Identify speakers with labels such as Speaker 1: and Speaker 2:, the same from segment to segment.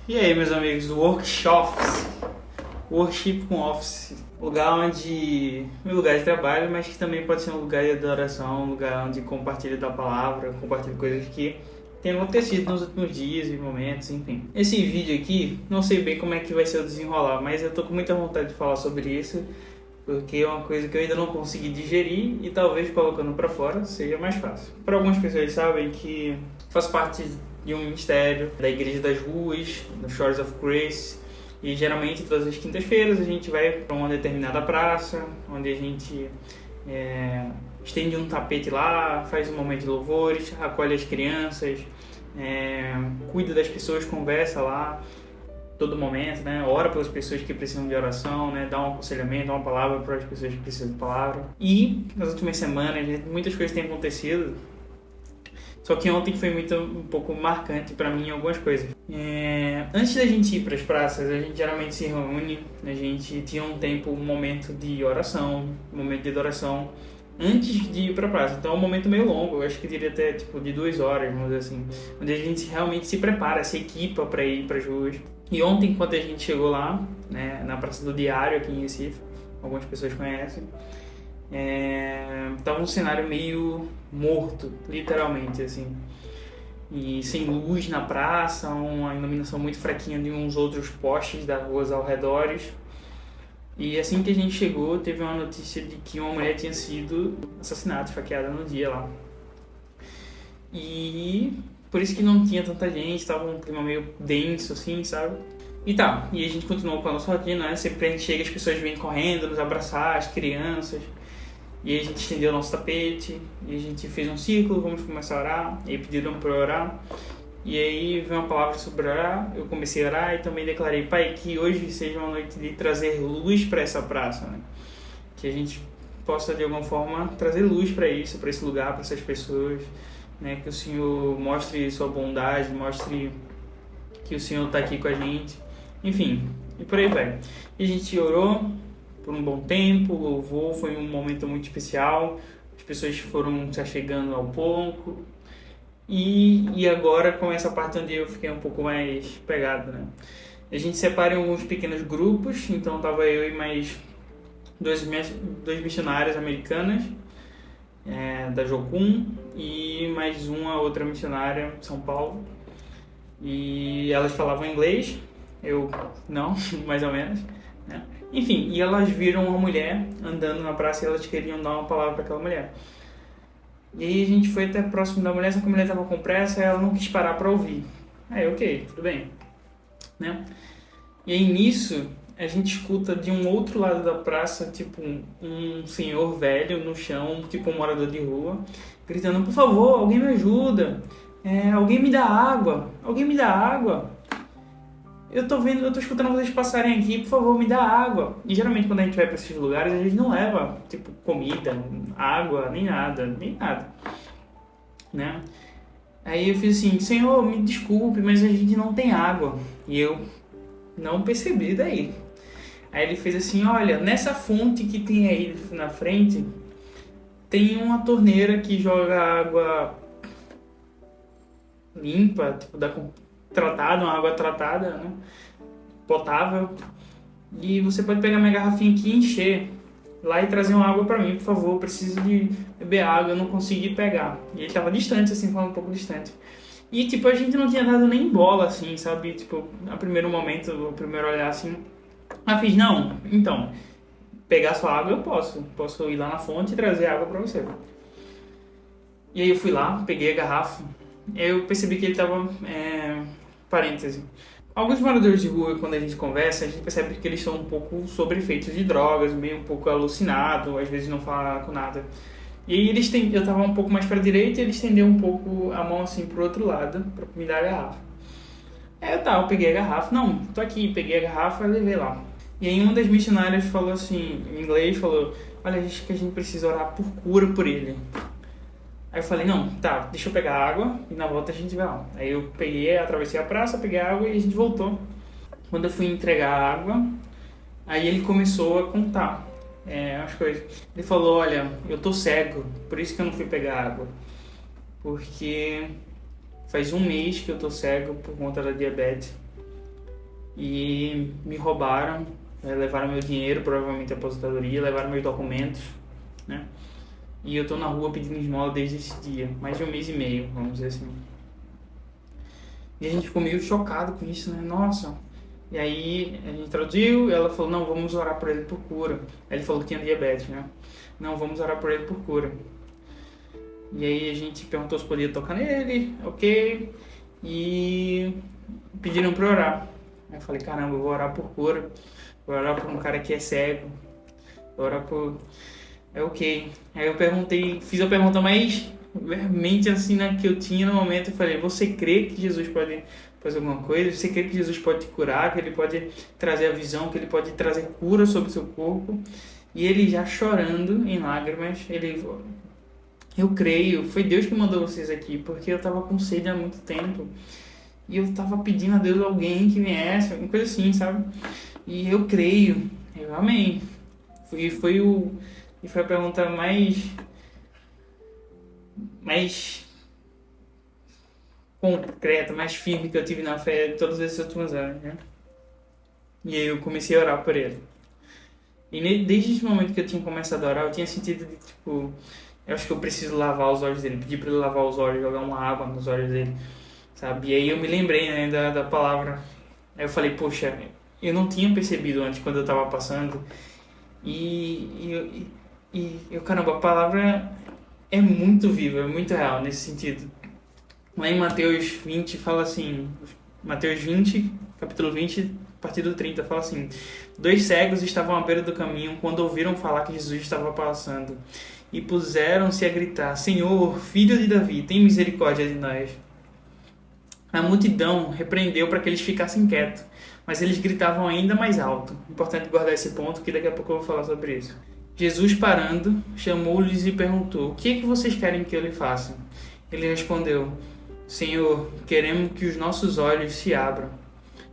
Speaker 1: E aí, meus amigos do Workshops, Worship com Office, lugar onde meu lugar de trabalho, mas que também pode ser um lugar de adoração, um lugar onde compartilho da palavra, compartilho coisas que têm acontecido nos últimos dias e momentos, enfim. Esse vídeo aqui, não sei bem como é que vai ser o desenrolar, mas eu tô com muita vontade de falar sobre isso, porque é uma coisa que eu ainda não consegui digerir e talvez colocando para fora seja mais fácil. Para algumas pessoas sabem que faço parte de um ministério da Igreja das Ruas, no Shores of Grace, e geralmente todas as quintas-feiras a gente vai para uma determinada praça, onde a gente estende um tapete lá, faz um momento de louvores, acolhe as crianças, cuida das pessoas, conversa lá todo momento, né? Ora pelas pessoas que precisam de oração, né? Dá um aconselhamento, dá uma palavra para as pessoas que precisam de palavra. E nas últimas semanas muitas coisas têm acontecido. Só que ontem foi um pouco marcante para mim algumas coisas. Antes da gente ir para as praças, a gente geralmente se reúne, a gente tinha um momento de oração, um momento de adoração, antes de ir para a praça. Então é um momento meio longo, eu acho que diria até de 2 horas, vamos dizer assim, onde a gente realmente se prepara, se equipa para ir para as ruas. E ontem, enquanto a gente chegou lá, né, na Praça do Diário, aqui em Recife, algumas pessoas conhecem, tava um cenário meio morto, literalmente, assim, e sem luz na praça, uma iluminação muito fraquinha de uns outros postes das ruas ao redor. E assim que a gente chegou, teve uma notícia de que uma mulher tinha sido assassinada, esfaqueada no dia lá. E por isso que não tinha tanta gente, tava um clima meio denso, assim, sabe? E a gente continuou com a nossa rotina, né? Sempre que a gente chega, as pessoas vêm correndo, nos abraçar, as crianças. E aí a gente estendeu o nosso tapete, e a gente fez um círculo, vamos começar a orar, e aí pediram para eu orar. E aí veio uma palavra sobre orar, eu comecei a orar e também declarei: Pai, que hoje seja uma noite de trazer luz para essa praça, né? Que a gente possa de alguma forma trazer luz para isso, para esse lugar, para essas pessoas, né? Que o Senhor mostre sua bondade, mostre que o Senhor está aqui com a gente, enfim, e por aí vai. E a gente orou por um bom tempo, louvou, foi um momento muito especial, as pessoas foram se achegando ao pouco, e agora começa a parte onde eu fiquei um pouco mais pegado, né? A gente separa em alguns pequenos grupos, então tava eu e mais dois missionárias americanas, da Jocum, e mais uma outra missionária de São Paulo, e elas falavam inglês, eu não, mais ou menos, né? Enfim, e elas viram uma mulher andando na praça e elas queriam dar uma palavra para aquela mulher. E aí a gente foi até próximo da mulher, só que a mulher estava com pressa e ela não quis parar para ouvir. Aí, ok, tudo bem, né? E aí nisso, a gente escuta de um outro lado da praça, tipo, um senhor velho no chão, tipo um morador de rua, gritando: por favor, alguém me ajuda, alguém me dá água, alguém me dá água. Eu tô escutando vocês passarem aqui, por favor, me dá água. E geralmente quando a gente vai para esses lugares, a gente não leva, tipo, comida, água, nem nada, né? Aí eu fiz assim: Senhor, me desculpe, mas a gente não tem água. E eu não percebi daí. Aí ele fez assim: olha, nessa fonte que tem aí na frente, tem uma torneira que joga água limpa, tipo, uma água tratada, né? Potável. E você pode pegar minha garrafinha aqui e encher lá e trazer uma água pra mim, por favor. Eu preciso de beber água, eu não consegui pegar. E ele tava distante, assim, falando um pouco distante. E, tipo, a gente não tinha dado nem bola, assim, sabe? Tipo, a primeiro momento, o primeiro olhar, assim. Eu fiz: não, então, pegar sua água eu posso. Posso ir lá na fonte e trazer água pra você. E aí eu fui lá, peguei a garrafa. Eu percebi que ele tava... Parêntese. Alguns moradores de rua, quando a gente conversa, a gente percebe que eles são um pouco sobre efeitos de drogas, meio um pouco alucinado, às vezes não falam com nada. E aí eu tava um pouco mais para a direita e ele estendeu um pouco a mão assim pro outro lado, para me dar a garrafa. Aí eu peguei a garrafa, não, tô aqui, peguei a garrafa e levei lá. E aí uma das missionárias falou assim, em inglês, falou: olha, acho que a gente precisa orar por cura por ele. Aí eu falei: não, deixa eu pegar água e na volta a gente vai lá. Aí eu atravessei a praça, peguei a água e a gente voltou. Quando eu fui entregar a água, aí ele começou a contar as coisas. Ele falou: olha, eu tô cego, por isso que eu não fui pegar água. Porque faz 1 mês que eu tô cego por conta da diabetes. e me roubaram, levaram meu dinheiro, provavelmente a aposentadoria, levaram meus documentos, né? E eu tô na rua pedindo esmola desde esse dia, mais de 1 mês e meio, vamos dizer assim. E a gente ficou meio chocado com isso, né? Nossa. E aí a gente traduziu, ela falou, não, vamos orar por ele por cura. Aí ele falou que tinha diabetes, né? Não, vamos orar por ele por cura. E aí a gente perguntou se podia tocar nele, ok. E pediram pra orar. Aí eu falei, caramba, eu vou orar por cura. Vou orar por um cara que é cego. Vou orar por... É ok. Aí eu perguntei, fiz a pergunta mais veemente assim, né, que eu tinha no momento. Eu falei, você crê que Jesus pode fazer alguma coisa? Você crê que Jesus pode te curar? Que ele pode trazer a visão? Que ele pode trazer cura sobre o seu corpo? E ele já chorando em lágrimas, ele... Eu creio, foi Deus que mandou vocês aqui, porque eu tava com sede há muito tempo. E eu tava pedindo a Deus alguém que viesse, alguma coisa assim, sabe? E eu creio, eu amei. E foi a pergunta mais concreta, mais firme que eu tive na fé de todos esses últimos anos, né? E aí eu comecei a orar por ele. E desde esse momento que eu tinha começado a orar, eu tinha sentido de, tipo, eu acho que eu preciso lavar os olhos dele, pedir para ele lavar os olhos, jogar uma água nos olhos dele, sabe? E aí eu me lembrei, né, da palavra. Aí eu falei, poxa, eu não tinha percebido antes quando eu estava passando. Caramba, a palavra é muito viva, é muito real nesse sentido. Lá em Mateus 20 fala assim, Mateus 20, capítulo 20, a partir do 30, fala assim: 2 cegos estavam à beira do caminho quando ouviram falar que Jesus estava passando e puseram-se a gritar: Senhor, filho de Davi, tem misericórdia de nós. A multidão repreendeu para que eles ficassem quietos, mas eles gritavam ainda mais alto. Importante guardar esse ponto, que daqui a pouco eu vou falar sobre isso. Jesus, parando, chamou-lhes e perguntou: o que é que vocês querem que eu lhe faça? Ele respondeu: Senhor, queremos que os nossos olhos se abram.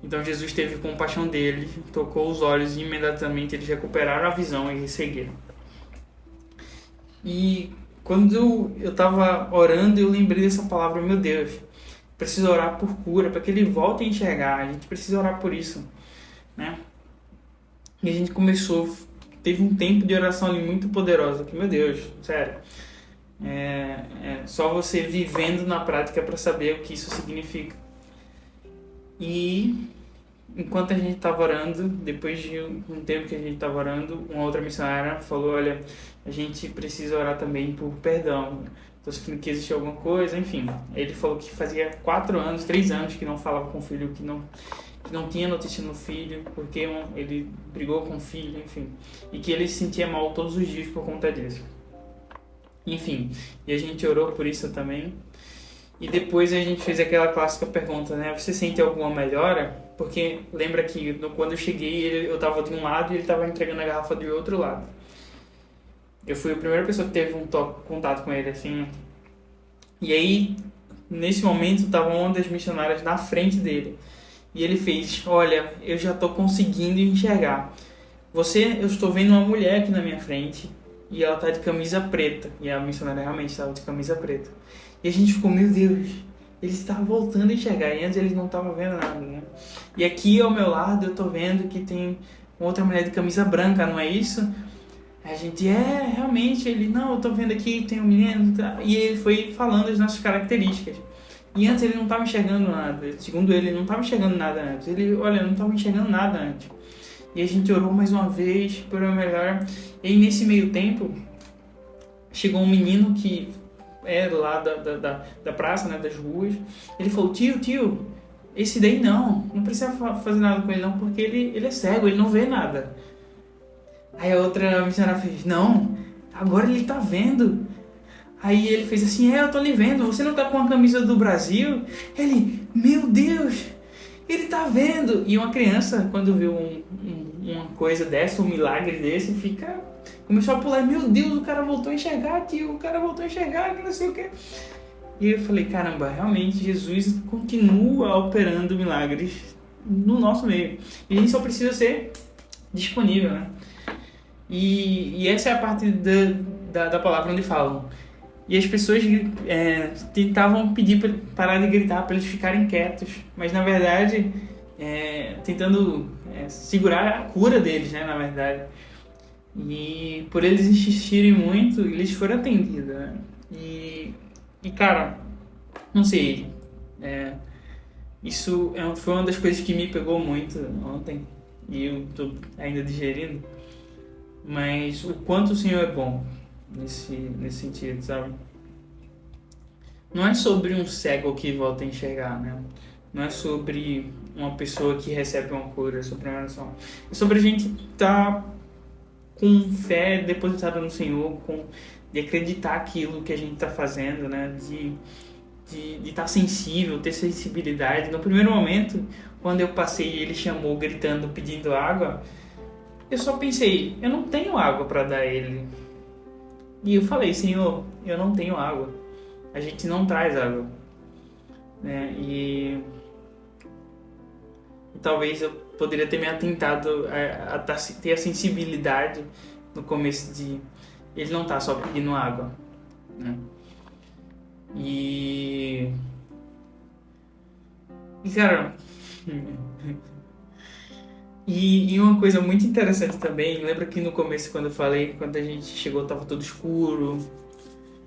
Speaker 1: Então Jesus teve compaixão deles, tocou os olhos e imediatamente eles recuperaram a visão e seguiram. E quando eu estava orando, eu lembrei dessa palavra: meu Deus, preciso orar por cura, para que ele volte a enxergar. A gente precisa orar por isso, né? E a gente teve um tempo de oração ali muito poderoso, que, meu Deus, sério, só você vivendo na prática para saber o que isso significa. E enquanto a gente estava orando, depois de um tempo que a gente estava orando, uma outra missionária falou: olha, a gente precisa orar também por perdão. Estou sentindo que existe alguma coisa, enfim. Ele falou que fazia 3 anos que não falava com o filho, que não tinha notícia no filho, porque ele brigou com o filho, enfim. E que ele se sentia mal todos os dias por conta disso. Enfim, e a gente orou por isso também. E depois a gente fez aquela clássica pergunta, né? Você sente alguma melhora? Porque lembra que quando eu cheguei, eu estava de um lado e ele estava entregando a garrafa do outro lado. Eu fui a primeira pessoa que teve contato com ele, assim. E aí, nesse momento, estava uma das missionárias na frente dele. E ele fez: olha, eu já estou conseguindo enxergar. Eu estou vendo uma mulher aqui na minha frente e ela está de camisa preta. E a missionária realmente estava de camisa preta. E a gente ficou: meu Deus, ele está voltando a enxergar. E antes ele não estava vendo nada, né? E aqui ao meu lado eu estou vendo que tem outra mulher de camisa branca, não é isso? A gente, realmente, ele, não, eu tô vendo aqui, tem um menino, e ele foi falando as nossas características. E antes ele não estava enxergando nada, segundo ele não estava enxergando nada antes. Ele, olha, não estava enxergando nada antes. E a gente orou mais uma vez, por uma melhor. E aí, nesse meio tempo, chegou um menino que é lá da praça, né, das ruas. Ele falou: tio, esse daí não precisa fazer nada com ele não, porque ele é cego, ele não vê nada. Aí a outra missionária fez: não, agora ele tá vendo. Aí ele fez assim: eu tô lhe vendo, você não tá com a camisa do Brasil? Ele: meu Deus, ele tá vendo. E uma criança, quando vê uma coisa dessa, um milagre desse, começou a pular: meu Deus, o cara voltou a enxergar, tio, o cara voltou a enxergar, que não sei o que. E eu falei: caramba, realmente Jesus continua operando milagres no nosso meio. E a gente só precisa ser disponível, né? E essa é a parte da palavra onde falam. E as pessoas tentavam pedir para parar de gritar, para eles ficarem quietos. Mas na verdade, tentando segurar a cura deles, né, na verdade. E por eles insistirem muito, eles foram atendidos, né? E cara, não sei, isso foi uma das coisas que me pegou muito ontem, e eu tô ainda digerindo, mas o quanto o Senhor é bom nesse sentido, sabe? Não é sobre um cego que volta a enxergar, né? Não é sobre uma pessoa que recebe uma cura, é sobre uma oração. É sobre a gente estar com fé depositada no Senhor, de acreditar aquilo que a gente está fazendo, né? De estar sensível, ter sensibilidade. No primeiro momento, quando eu passei e ele chamou gritando, pedindo água, eu só pensei, eu não tenho água para dar a ele. E eu falei, Senhor, eu não tenho água. A gente não traz água, né? E talvez eu poderia ter me atentado a ter a sensibilidade no começo de ele não tá só pedindo água, né? E cara, e uma coisa muito interessante também, lembra que no começo quando eu falei, quando a gente chegou tava tudo escuro,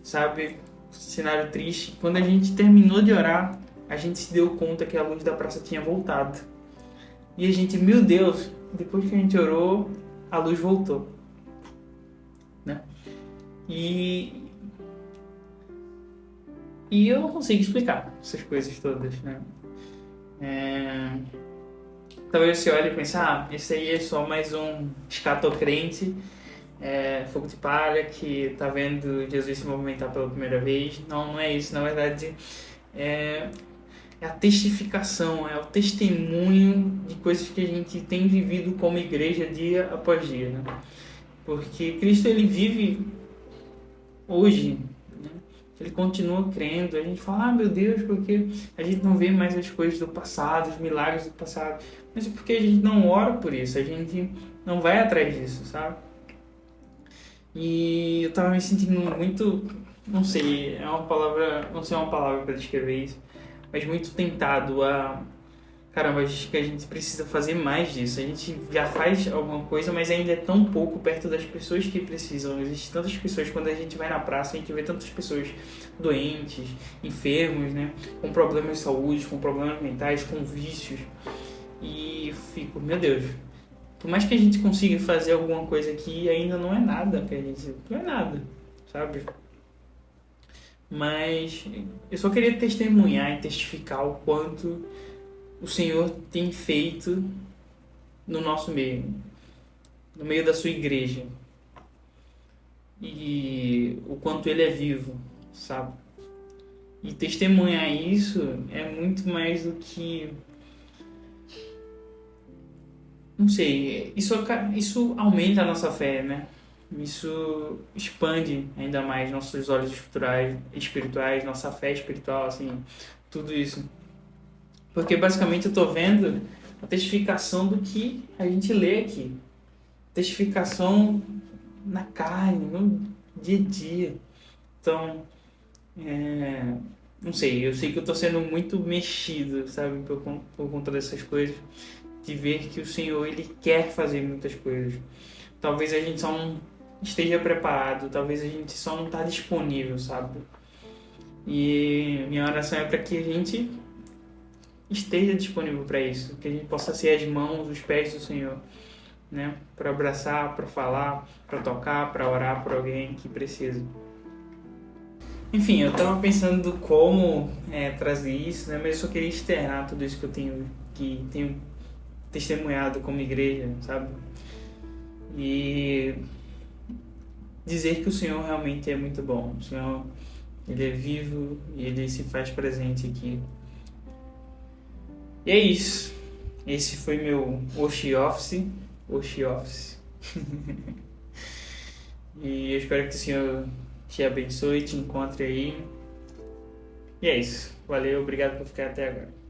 Speaker 1: sabe? Cenário triste. Quando a gente terminou de orar, a gente se deu conta que a luz da praça tinha voltado. E a gente, meu Deus, depois que a gente orou, a luz voltou, né? E eu não consigo explicar essas coisas todas, né? Talvez você olhe e pense, esse aí é só mais um escatocrente, fogo de palha, que tá vendo Jesus se movimentar pela primeira vez. Não é isso. Na verdade, é a testificação, é o testemunho de coisas que a gente tem vivido como igreja dia após dia, né? Porque Cristo, ele vive hoje, né? Ele continua crendo. A gente fala, meu Deus, porque a gente não vê mais as coisas do passado, os milagres do passado. Mas é porque a gente não ora por isso, a gente não vai atrás disso, sabe? E eu tava me sentindo muito, não sei, não sei uma palavra para descrever isso, mas muito tentado caramba, acho que a gente precisa fazer mais disso. A gente já faz alguma coisa, mas ainda é tão pouco perto das pessoas que precisam. Existem tantas pessoas, quando a gente vai na praça, a gente vê tantas pessoas doentes, enfermos, né? Com problemas de saúde, com problemas mentais, com vícios. E eu fico, meu Deus, por mais que a gente consiga fazer alguma coisa aqui, ainda não é nada pra gente. Não é nada, sabe? Mas eu só queria testemunhar e testificar o quanto o Senhor tem feito no nosso meio, no meio da sua igreja, e o quanto Ele é vivo, sabe? E testemunhar isso é muito mais do que, não sei, isso aumenta a nossa fé, né? Isso expande ainda mais nossos olhos espirituais, nossa fé espiritual, assim, tudo isso. Porque basicamente eu estou vendo a testificação do que a gente lê aqui. Testificação na carne, no dia a dia. Então, não sei, eu sei que eu estou sendo muito mexido, sabe, por conta dessas coisas. De ver que o Senhor, Ele quer fazer muitas coisas. Talvez a gente só não esteja preparado, talvez a gente só não está disponível, sabe? E minha oração é para que a gente esteja disponível para isso, que a gente possa ser as mãos, os pés do Senhor, né? Para abraçar, para falar, para tocar, para orar por alguém que precisa. Enfim, eu estava pensando como trazer isso, né? Mas eu só queria externar tudo isso que eu tenho testemunhado como igreja, sabe? E dizer que o Senhor realmente é muito bom. O Senhor, Ele é vivo e Ele se faz presente aqui. E é isso. Esse foi meu Oshi Office. E eu espero que o Senhor te abençoe, te encontre aí. E é isso. Valeu, obrigado por ficar até agora.